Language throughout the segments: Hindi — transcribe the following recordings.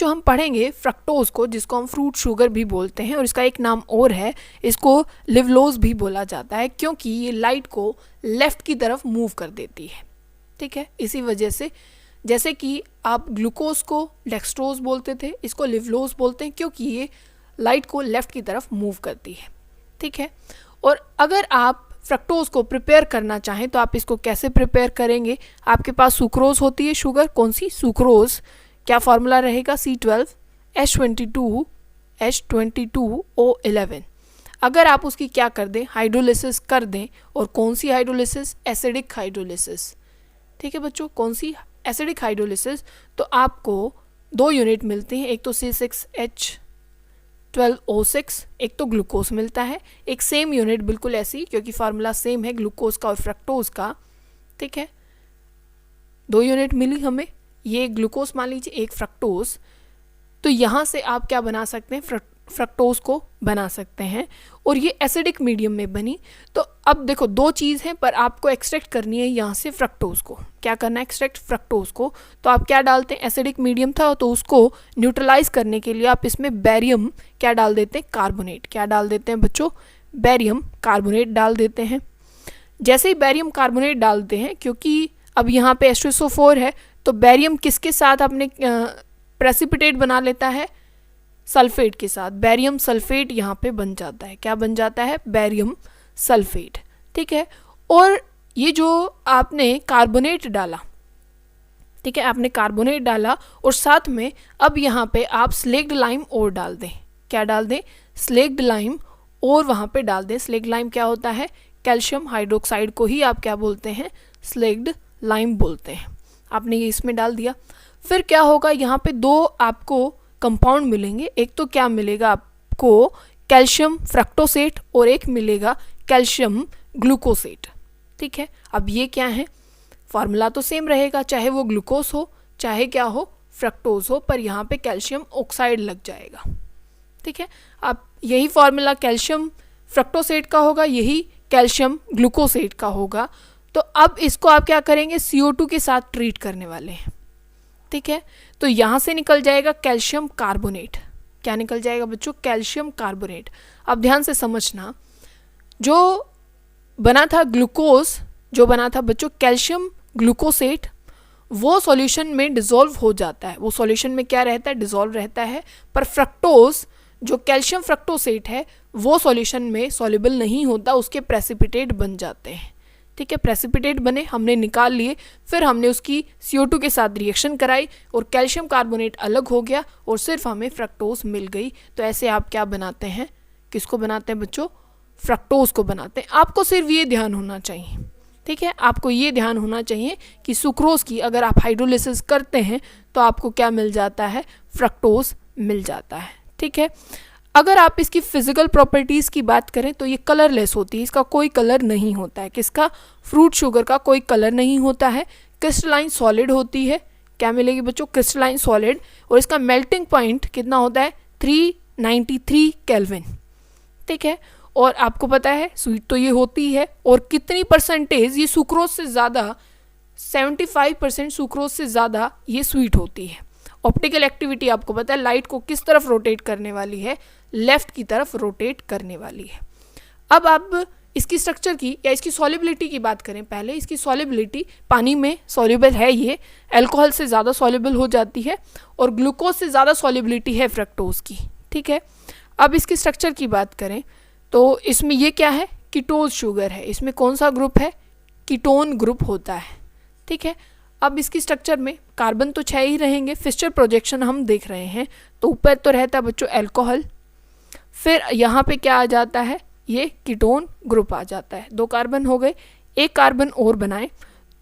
बच्चों हम पढ़ेंगे फ्रक्टोज को, जिसको हम फ्रूट शुगर भी बोलते हैं, और इसका एक नाम और है, इसको लिवलोज भी बोला जाता है, क्योंकि ये लाइट को लेफ्ट की तरफ मूव कर देती है। ठीक है, इसी वजह से जैसे कि आप ग्लूकोज को डेक्सट्रोज बोलते थे, इसको लिवलोज बोलते हैं क्योंकि ये लाइट को लेफ्ट की तरफ मूव करती है। ठीक है, और अगर आप फ्रक्टोज को प्रिपेयर करना चाहें तो आप इसको कैसे प्रिपेयर करेंगे? आपके पास सुक्रोज होती है शुगर, कौन सी? सुक्रोज। क्या फॉर्मूला रहेगा? C12H22O11। अगर आप उसकी क्या कर दें, हाइड्रोलिसिस कर दें, और कौन सी हाइड्रोलिसिस? Acidic hydrolysis. ठीक है बच्चों, कौन सी? Acidic hydrolysis. तो आपको 2 यूनिट मिलती हैं, एक तो C6H12O6, एक तो ग्लूकोज मिलता है, एक सेम यूनिट बिल्कुल ऐसी, क्योंकि फार्मूला सेम है ग्लूकोज का और फ्रक्टोज का। ठीक है, 2 यूनिट मिली हमें, ये ग्लूकोज मान लीजिए, एक फ्रक्टोज। तो यहाँ से आप क्या बना सकते हैं? फ्रक्टोज को बना सकते हैं, और ये एसिडिक मीडियम में बनी। तो अब देखो 2 चीज़ हैं, पर आपको एक्सट्रैक्ट करनी है यहाँ से फ्रक्टोज को। क्या करना है? एक्सट्रैक्ट फ्रक्टोज को। तो आप क्या डालते हैं? एसिडिक मीडियम था, तो उसको न्यूट्रलाइज करने के लिए आप इसमें बैरियम क्या डाल देते हैं? कार्बोनेट। क्या डाल देते हैं बच्चों? बैरियम कार्बोनेट डाल देते हैं। जैसे ही बैरियम कार्बोनेट डालते हैं, क्योंकि अब यहाँ पे H2SO4 है, तो बैरियम किसके साथ अपने प्रेसिपिटेट बना लेता है? सल्फेट के साथ। बैरियम सल्फेट यहाँ पे बन जाता है। क्या बन जाता है? Barium sulphate. ठीक है, और ये जो आपने कार्बोनेट डाला, ठीक है, आपने कार्बोनेट डाला, और साथ में अब यहाँ पे आप स्लेक्ड लाइम और डाल दें। क्या डाल दें? स्लेक्ड लाइम और वहाँ पे डाल दें। स्लेक्ड लाइम क्या होता है? कैल्शियम हाइड्रोक्साइड को ही आप क्या बोलते हैं? स्लेक्ड लाइम बोलते हैं। आपने ये इसमें डाल दिया। फिर क्या होगा? यहाँ पे 2 आपको कंपाउंड मिलेंगे। एक तो क्या मिलेगा आपको? कैल्शियम फ्रक्टोसेट, और एक मिलेगा कैल्शियम ग्लूकोसेट। ठीक है, अब ये क्या है? फार्मूला तो सेम रहेगा, चाहे वो ग्लूकोज हो चाहे क्या हो, फ्रक्टोज हो, पर यहाँ पे कैल्शियम ऑक्साइड लग जाएगा। ठीक है, अब यही फार्मूला कैल्शियम फ्रक्टोसेट का होगा, यही कैल्शियम ग्लूकोसेट का होगा। तो अब इसको आप क्या करेंगे? CO2 के साथ ट्रीट करने वाले हैं। ठीक है, तो यहाँ से निकल जाएगा कैल्शियम कार्बोनेट। क्या निकल जाएगा बच्चों? Calcium carbonate. अब ध्यान से समझना, जो बना था ग्लूकोज, जो बना था बच्चों कैल्शियम ग्लूकोसेट, वो सॉल्यूशन में डिसॉल्व हो जाता है। वो सॉल्यूशन में क्या रहता है? डिसॉल्व रहता है। पर फ्रक्टोज, जो कैल्शियम फ्रक्टोसेट है, वो सॉल्यूशन में सॉल्युबल नहीं होता, उसके प्रेसिपिटेट बन जाते हैं। ठीक है, प्रेसिपिटेट बने, हमने निकाल लिए, फिर हमने उसकी CO2 के साथ रिएक्शन कराई और कैल्शियम कार्बोनेट अलग हो गया और सिर्फ हमें फ्रक्टोज मिल गई। तो ऐसे आप क्या बनाते हैं? किसको बनाते हैं बच्चों? फ्रक्टोज को बनाते हैं। आपको सिर्फ ये ध्यान होना चाहिए, ठीक है, आपको ये ध्यान होना चाहिए कि सुक्रोज की अगर आप हाइड्रोलिसिस करते हैं तो आपको क्या मिल जाता है? फ्रक्टोज मिल जाता है। ठीक है, अगर आप इसकी फिजिकल प्रॉपर्टीज़ की बात करें तो ये कलरलेस होती है, इसका कोई कलर नहीं होता है। किसका? फ्रूट शुगर का कोई कलर नहीं होता है। क्रिस्टलाइन सॉलिड होती है। क्या मिलेगी बच्चों? Crystalline solid. और इसका मेल्टिंग पॉइंट कितना होता है? 393 केल्विन। ठीक है, और आपको पता है स्वीट तो ये होती है, और कितनी परसेंटेज? ये सुक्रोज से ज़्यादा, 75% सुक्रोज से ज़्यादा ये स्वीट होती है। ऑप्टिकल एक्टिविटी आपको पता है, लाइट को किस तरफ रोटेट करने वाली है? लेफ्ट की तरफ रोटेट करने वाली है। अब आप इसकी स्ट्रक्चर की या इसकी सॉल्युबिलिटी की बात करें। पहले इसकी सॉल्युबिलिटी, पानी में सॉल्युबल है, ये अल्कोहल से ज़्यादा सॉल्युबल हो जाती है, और ग्लूकोज से ज़्यादा सॉल्युबिलिटी है फ्रक्टोज की। ठीक है, अब इसकी स्ट्रक्चर की बात करें तो इसमें ये क्या है? कीटोज शुगर है। इसमें कौन सा ग्रुप है? कीटोन ग्रुप होता है। ठीक है, अब इसकी स्ट्रक्चर में कार्बन तो 6 ही रहेंगे। फिस्चर प्रोजेक्शन हम देख रहे हैं, तो ऊपर तो रहता है बच्चों अल्कोहल, फिर यहाँ पे क्या आ जाता है? ये कीटोन ग्रुप आ जाता है। 2 कार्बन हो गए, एक कार्बन और बनाएं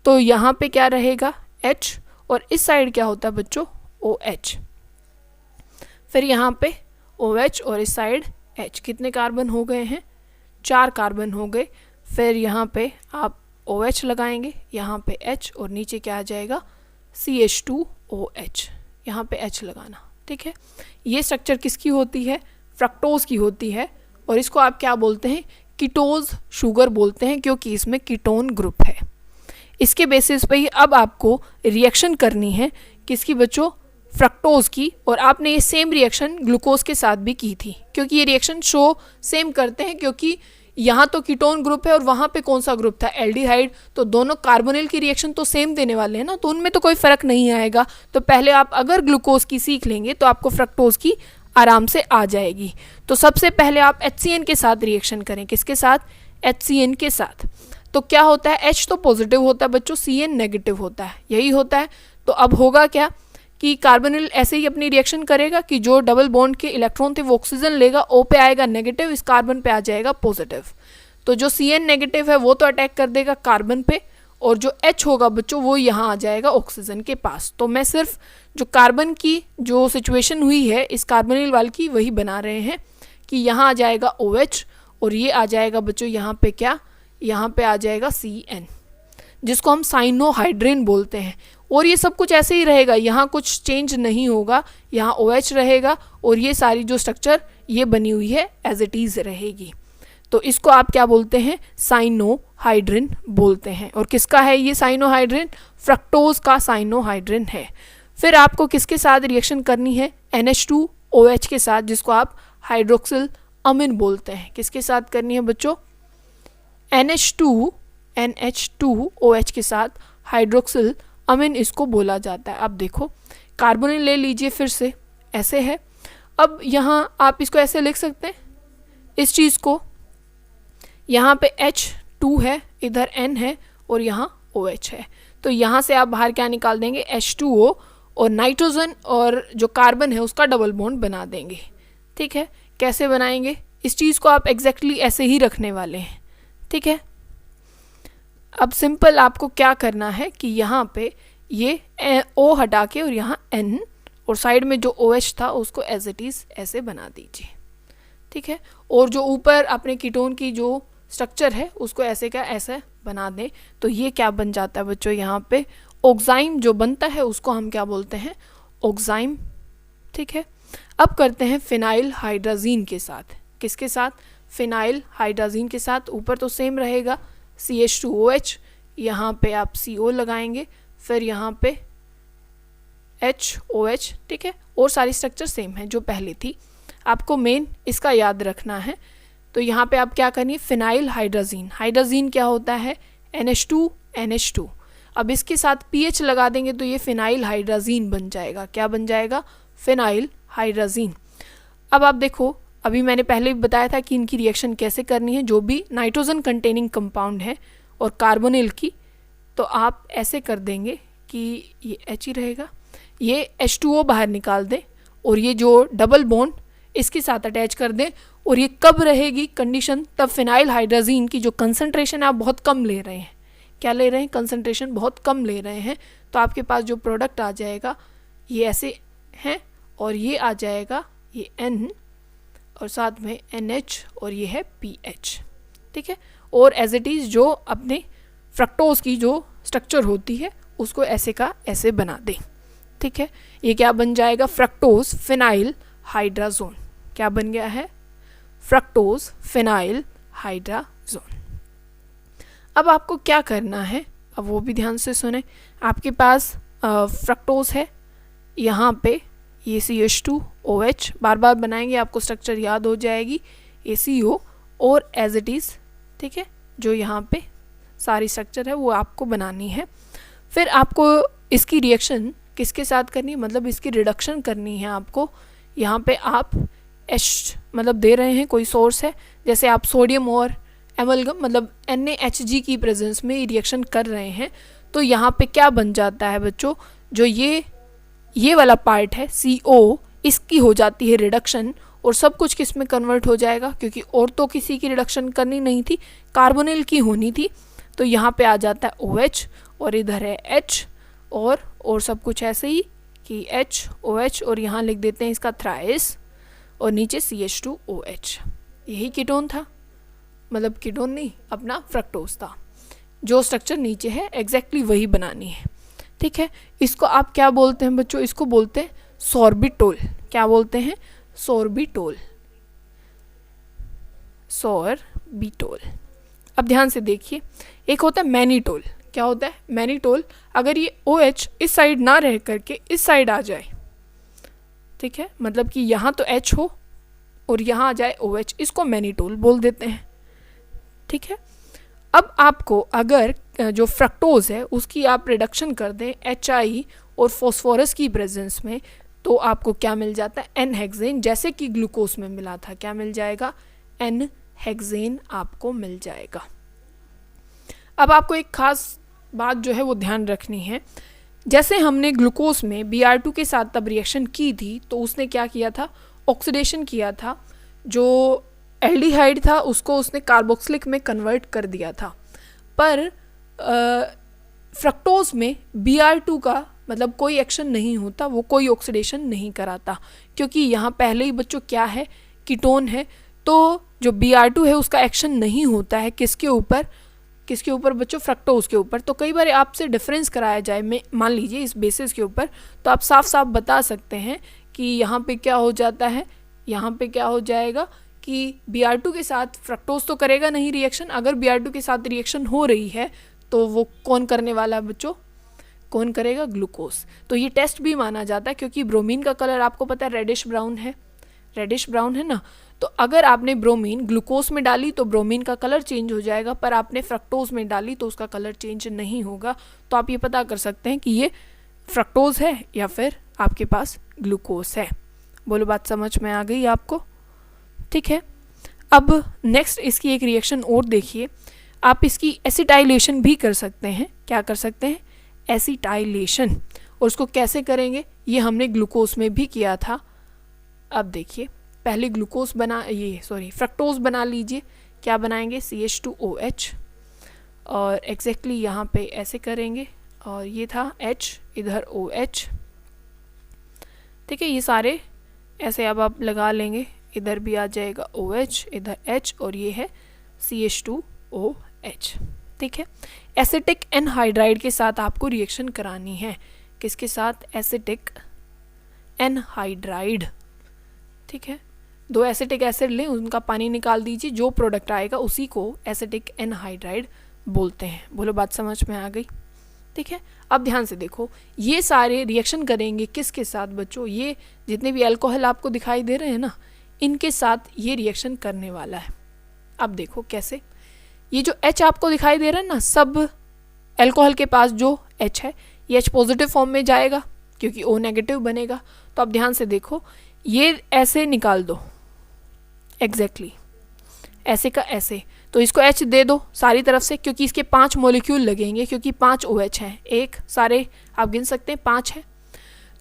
तो यहाँ पे क्या रहेगा? H, और इस साइड क्या होता है बच्चों? OH। फिर यहाँ पे OH और इस साइड H। कितने कार्बन हो गए हैं? 4 कार्बन हो गए। फिर यहाँ पे आप OH लगाएंगे, यहाँ पे H, और नीचे क्या आ जाएगा? CH2OH। यहाँ पे H लगाना। ठीक है, ये स्ट्रक्चर किसकी होती है? फ्रक्टोज की होती है, और इसको आप क्या बोलते हैं? कीटोज शुगर बोलते हैं, क्योंकि इसमें कीटोन ग्रुप है। इसके बेसिस पे ही अब आपको रिएक्शन करनी है। किसकी बच्चों? फ्रक्टोज की, और आपने ये सेम रिएक्शन ग्लूकोज के साथ भी की थी, क्योंकि ये रिएक्शन शो सेम करते हैं, क्योंकि यहाँ तो कीटोन ग्रुप है और वहाँ पे कौन सा ग्रुप था, एल्डिहाइड, तो दोनों कार्बोनिल की रिएक्शन तो सेम देने वाले हैं ना, तो उनमें तो कोई फ़र्क नहीं आएगा। तो पहले आप अगर ग्लूकोज की सीख लेंगे तो आपको फ्रक्टोज की आराम से आ जाएगी। तो सबसे पहले आप HCN के साथ रिएक्शन करें, किसके साथ, HCN के साथ। तो क्या होता है, H तो पॉजिटिव होता है बच्चों, CN नेगेटिव होता है, यही होता है। तो अब होगा क्या कि कार्बोनिल ऐसे ही अपनी रिएक्शन करेगा कि जो डबल बॉन्ड के इलेक्ट्रॉन थे वो ऑक्सीजन लेगा, O पे आएगा नेगेटिव, इस कार्बन पे आ जाएगा पॉजिटिव। तो जो CN नेगेटिव है वो तो अटैक कर देगा कार्बन पे, और जो H होगा बच्चों वो यहाँ आ जाएगा ऑक्सीजन के पास। तो मैं सिर्फ जो कार्बन की जो सिचुएशन हुई है इस कार्बोनिल वाल की वही बना रहे हैं कि यहाँ आ जाएगा OH, और ये आ जाएगा बच्चों यहाँ पे क्या, यहाँ पे आ जाएगा CN, जिसको हम साइनोहाइड्रिन बोलते हैं। और ये सब कुछ ऐसे ही रहेगा, यहाँ कुछ चेंज नहीं होगा, यहाँ OH रहेगा, और ये सारी जो स्ट्रक्चर ये बनी हुई है एज इट इज़ रहेगी। तो इसको आप क्या बोलते हैं, साइनोहाइड्रिन बोलते हैं। और किसका है ये साइनोहाइड्रिन, फ्रक्टोज का साइनोहाइड्रिन है। फिर आपको किसके साथ रिएक्शन करनी है, NH2OH के साथ, जिसको आप हाइड्रोक्सिल अमीन बोलते हैं। किसके साथ करनी है बच्चों, NH2OH के साथ हाइड्रोक्सिल अमीन इसको बोला जाता है। अब देखो कार्बोनिल ले लीजिए, फिर से ऐसे है। अब यहाँ आप इसको ऐसे लिख सकते हैं, इस चीज़ को, यहाँ पे H2 है, इधर N है, और यहाँ OH है। तो यहाँ से आप बाहर क्या निकाल देंगे, H2O, और नाइट्रोजन और जो कार्बन है उसका डबल बॉन्ड बना देंगे। ठीक है, कैसे बनाएंगे, इस चीज़ को आप एग्जैक्टली ऐसे ही रखने वाले हैं। ठीक है, अब सिंपल आपको क्या करना है कि यहाँ पे ये O हटा के और यहाँ N, और साइड में जो OH था उसको एज इट इज़ ऐसे बना दीजिए। ठीक है, और जो ऊपर अपने कीटोन की जो स्ट्रक्चर है उसको ऐसे का ऐसे बना दें। तो ये क्या बन जाता है बच्चों, यहाँ पे ऑक्साइम जो बनता है उसको हम क्या बोलते हैं, ऑक्साइम। ठीक है, अब करते हैं फिनाइल हाइड्राजीन के साथ। किसके साथ, फिनाइल हाइड्राजीन के साथ। ऊपर तो सेम रहेगा CH2OH, यहाँ पे आप CO लगाएंगे, फिर यहाँ पे HOH। ठीक है, और सारी स्ट्रक्चर सेम है जो पहले थी, आपको मेन इसका याद रखना है। तो यहाँ पे आप क्या करिए, फिनाइल हाइड्राजीन, हाइड्राजीन क्या होता है, NH2NH2। अब इसके साथ pH लगा देंगे तो ये फिनाइल हाइड्राजीन बन जाएगा। क्या बन जाएगा, फिनाइल हाइड्राजीन। अब आप देखो, अभी मैंने पहले भी बताया था कि इनकी रिएक्शन कैसे करनी है, जो भी नाइट्रोजन कंटेनिंग कंपाउंड है और कार्बोनिल की, तो आप ऐसे कर देंगे कि ये H ही रहेगा, ये H2O बाहर निकाल दें, और ये जो डबल बॉन्ड इसके साथ अटैच कर दें। और ये कब रहेगी कंडीशन, तब फिनाइल हाइड्राजीन की जो कंसंट्रेशन है आप बहुत कम ले रहे हैं। क्या ले रहे हैं, कंसंट्रेशन बहुत कम ले रहे हैं। तो आपके पास जो प्रोडक्ट आ जाएगा ये ऐसे हैं, और ये आ जाएगा ये N, और साथ में NH, और ये है PH। ठीक है, और एज इट इज़ जो अपने फ्रक्टोज की जो स्ट्रक्चर होती है उसको ऐसे का ऐसे बना दें। ठीक है, ये क्या बन जाएगा, फ्रक्टोज फिनाइल हाइड्राजोन। क्या बन गया है, फ्रक्टोज फिनाइल हाइड्राजोन। अब आपको क्या करना है, अब वो भी ध्यान से सुने। आपके पास फ्रक्टोज है, यहाँ पे ये CH2OH, बार बार बनाएंगे आपको स्ट्रक्चर याद हो जाएगी, ये CO और एज इट इज़। ठीक है, जो यहाँ पे सारी स्ट्रक्चर है वो आपको बनानी है। फिर आपको इसकी रिएक्शन किसके साथ करनी है, मतलब इसकी रिडक्शन करनी है आपको। यहाँ पे आप H मतलब दे रहे हैं, कोई सोर्स है, जैसे आप सोडियम और एमलगम मतलब NaHG की प्रेजेंस में रिएक्शन कर रहे हैं। तो यहाँ पे क्या बन जाता है बच्चों, जो ये वाला पार्ट है CO, इसकी हो जाती है रिडक्शन, और सब कुछ किस में कन्वर्ट हो जाएगा, क्योंकि और तो किसी की रिडक्शन करनी नहीं थी, कार्बोनिल की होनी थी। तो यहाँ पे आ जाता है OH, और इधर है H, और सब कुछ ऐसे ही कि HOH, और यहाँ लिख देते हैं इसका थ्राइस, और नीचे CH2OH। यही कीटोन था, मतलब कीटोन नहीं, अपना फ्रक्टोज था। जो स्ट्रक्चर नीचे है एग्जैक्टली वही बनानी है। ठीक है, इसको आप क्या बोलते हैं बच्चों, इसको बोलते हैं सॉर्बिटोल। क्या बोलते हैं, सॉर्बिटोल, सॉर्बिटोल। अब ध्यान से देखिए, एक होता है मैनीटोल। क्या होता है मैनीटोल, अगर ये OH इस साइड ना रह करके इस साइड आ जाए, ठीक है, मतलब कि यहाँ तो H हो और यहाँ आ जाए OH, इसको मैनिटोल बोल देते हैं। ठीक है, अब आपको अगर जो फ्रक्टोज है उसकी आप रिडक्शन कर दें HI और फॉस्फोरस की प्रेजेंस में, तो आपको क्या मिल जाता है, एन हेक्सेन, जैसे कि ग्लूकोज में मिला था। क्या मिल जाएगा, एन हेक्सेन आपको मिल जाएगा। अब आपको एक खास बात जो है वो ध्यान रखनी है, जैसे हमने ग्लूकोज में Br2 के साथ तब रिएक्शन की थी तो उसने क्या किया था, ऑक्सीडेशन किया था, जो एल्डिहाइड था उसको उसने कार्बोक्सिलिक में कन्वर्ट कर दिया था। पर फ्रक्टोज में Br2 का मतलब कोई एक्शन नहीं होता, वो कोई ऑक्सीडेशन नहीं कराता, क्योंकि यहाँ पहले ही बच्चों क्या है, कीटोन है। तो जो Br2 है उसका एक्शन नहीं होता है किसके ऊपर, किसके ऊपर बच्चों, फ्रक्टोज के ऊपर। तो कई बार आपसे डिफरेंस कराया जाए, मान लीजिए इस बेसिस के ऊपर, तो आप साफ साफ बता सकते हैं कि यहाँ पे क्या हो जाता है, यहाँ पे क्या हो जाएगा कि Br2 के साथ फ्रक्टोज तो करेगा नहीं रिएक्शन। अगर Br2 के साथ रिएक्शन हो रही है तो वो कौन करने वाला है बच्चों, कौन करेगा, ग्लूकोज। तो ये टेस्ट भी माना जाता है, क्योंकि ब्रोमीन का कलर आपको पता है रेडिश ब्राउन है, रेडिश ब्राउन है ना। तो अगर आपने ब्रोमीन ग्लूकोज में डाली तो ब्रोमीन का कलर चेंज हो जाएगा, पर आपने फ्रक्टोज में डाली तो उसका कलर चेंज नहीं होगा। तो आप ये पता कर सकते हैं कि ये फ्रक्टोज है या फिर आपके पास ग्लूकोज है। बोलो बात समझ में आ गई आपको, ठीक है। अब नेक्स्ट इसकी एक रिएक्शन और देखिए, आप इसकी एसिटाइलेशन भी कर सकते हैं। क्या कर सकते हैं, एसिटाइलेशन। और उसको कैसे करेंगे, ये हमने ग्लूकोज में भी किया था। अब देखिए, पहले ग्लूकोज बना, फ्रक्टोज बना लीजिए। क्या बनाएंगे, CH2OH, और एग्जैक्टली यहाँ पे ऐसे करेंगे, और ये था H, इधर OH, ठीक है। ये सारे ऐसे अब आप लगा लेंगे, इधर भी आ जाएगा OH, इधर H, और ये है CH2OH, ठीक है। एसिटिक एनहाइड्राइड के साथ आपको रिएक्शन करानी है। किसके साथ, एसिटिक एनहाइड्राइड, ठीक है। 2 एसिटिक एसिड लें, उनका पानी निकाल दीजिए, जो प्रोडक्ट आएगा उसी को एसिटिक एनहाइड्राइड बोलते हैं। बोलो बात समझ में आ गई, ठीक है। अब ध्यान से देखो, ये सारे रिएक्शन करेंगे किसके साथ बच्चों, ये जितने भी अल्कोहल आपको दिखाई दे रहे हैं ना, इनके साथ ये रिएक्शन करने वाला है। अब देखो कैसे, ये जो H आपको दिखाई दे रहा है ना, सब अल्कोहल के पास जो H है ये H पॉजिटिव फॉर्म में जाएगा, क्योंकि O नेगेटिव बनेगा। तो अब ध्यान से देखो, ये ऐसे निकाल दो, एग्जैक्टली ऐसे का ऐसे, तो इसको H दे दो सारी तरफ से, क्योंकि इसके 5 मॉलिक्यूल लगेंगे, क्योंकि 5 OH हैं, एक सारे आप गिन सकते हैं 5 है।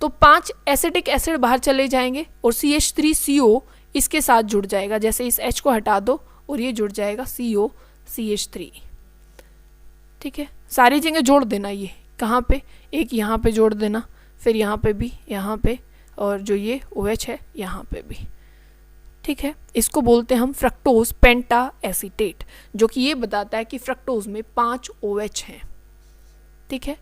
तो 5 एसिटिक एसिड बाहर चले जाएंगे, और CH3CO इसके साथ जुड़ जाएगा। जैसे इस H को हटा दो और ये जुड़ जाएगा COCH3, ठीक है। सारी जगह जोड़ देना, ये कहाँ पे, एक यहाँ पे जोड़ देना, फिर यहाँ पे भी, यहाँ पे, और जो ये OH है यहाँ पे भी, ठीक है। इसको बोलते हैं हम फ्रक्टोज पेंटा एसीटेट, जो कि ये बताता है कि फ्रक्टोज में 5 OH हैं, ठीक है।